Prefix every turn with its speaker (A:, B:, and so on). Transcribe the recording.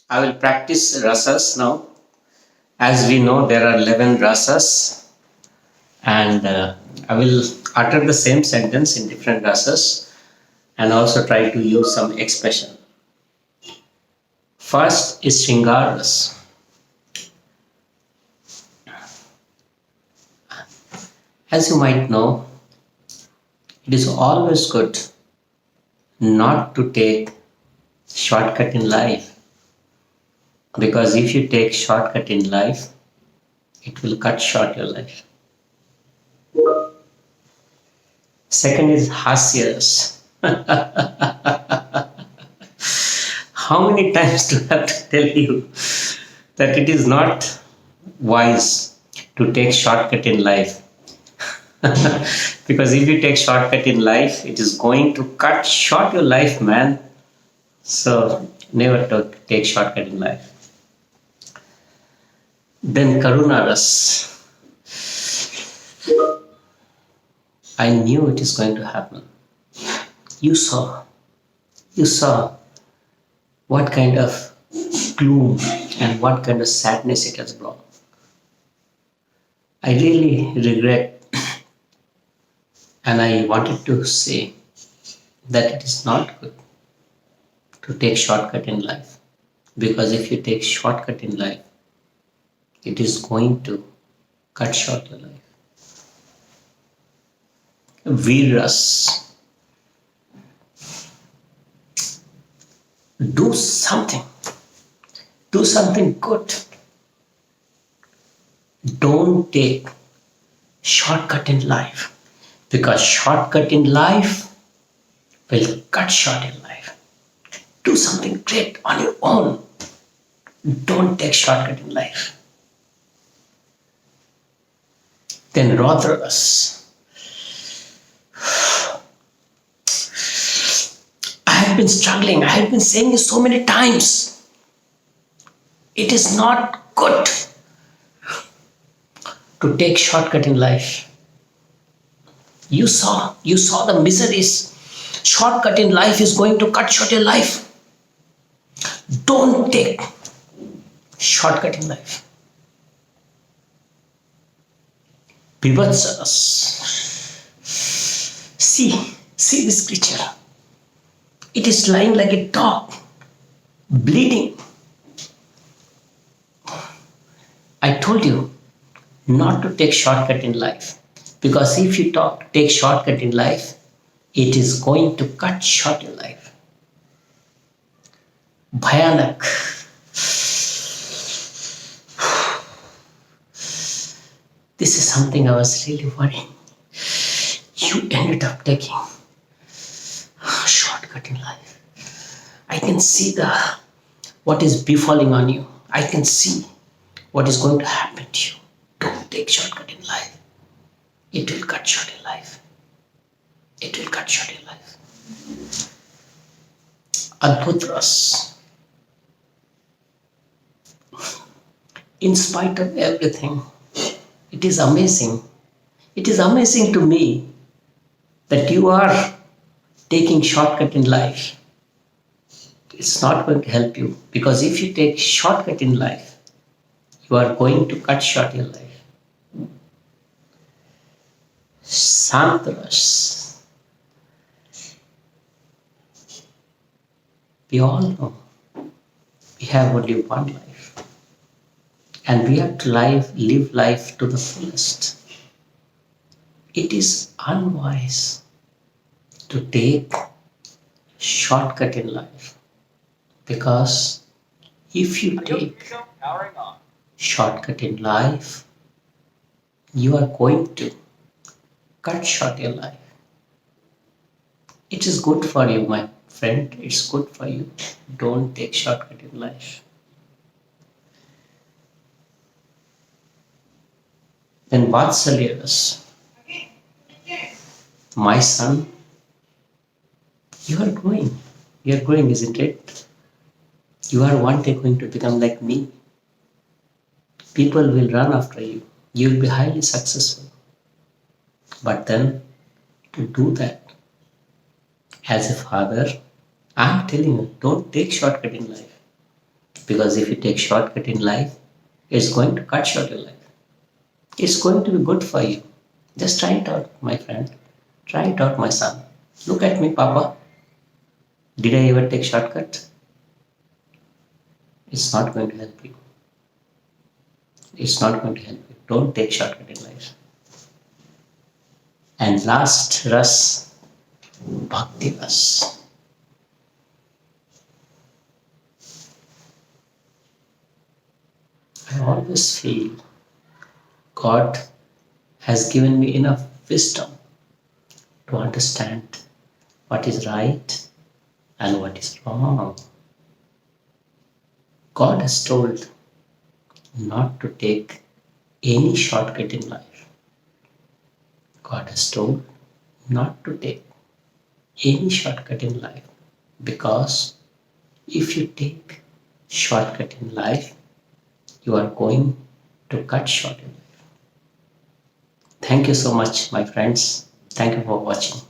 A: I will practice rasas now. As we know, there are 11 rasas, and I will utter the same sentence in different rasas and also try to use some expression. First is Shringar ras. As you might know, it is always good not to take shortcut in life, because if you take shortcut in life, it will cut short your life. Second is Hasyas. How many times do I have to tell you that it is not wise to take shortcut in life? Because if you take shortcut in life, it is going to cut short your life, man. So never take shortcut in life. Then Karunaras. I knew it is going to happen. You saw what kind of gloom and what kind of sadness it has brought. I really regret, and I wanted to say that it is not good to take shortcut in life, because if you take shortcut in life, it is going to cut short your life. Virus. Do something. Do something good. Don't take shortcut in life, because shortcut in life will cut short your life. Do something great on your own. Don't take shortcut in life. Then Rodras. I have been struggling. I have been saying this so many times. It is not good to take shortcut in life. You saw the miseries. Shortcut in life is going to cut short your life. Don't take shortcut in life. Bivotsaras. See this creature. It is lying like a dog, bleeding. I told you not to take shortcut in life, because if you take shortcut in life, it is going to cut short your life. Bhayanak. This is something I was really worrying. You ended up taking shortcut in life. I can see what is befalling on you. I can see what is going to happen to you. Don't take shortcut in life. It will cut short your life. It will cut short your life. Adbhutras. In spite of everything, it is amazing. It is amazing to me that you are taking shortcut in life. It's not going to help you, because if you take shortcut in life, you are going to cut short your life. Santras. We all know we have only one life, and we have to live life to the fullest. It is unwise to take shortcut in life, because if you take shortcut in life, you are going to cut short your life. It is good for you, my friend. It's good for you. Don't take shortcut in life. Then Vatsalyaras. My son, you are growing. You are growing, isn't it? You are one day going to become like me. People will run after you. You will be highly successful. But then, to do that, as a father, I am telling you, don't take shortcut in life. Because if you take shortcut in life, it's going to cut short your life. It's going to be good for you. Just try it out, my friend. Try it out, my son. Look at me, Papa. Did I ever take shortcut? It's not going to help you. It's not going to help you. Don't take shortcut in life. And last ras, bhakti ras. I always feel God has given me enough wisdom to understand what is right and what is wrong. God has told not to take any shortcut in life. God has told not to take any shortcut in life, because if you take shortcut in life, you are going to cut short in life. Thank you so much, my friends. Thank you for watching.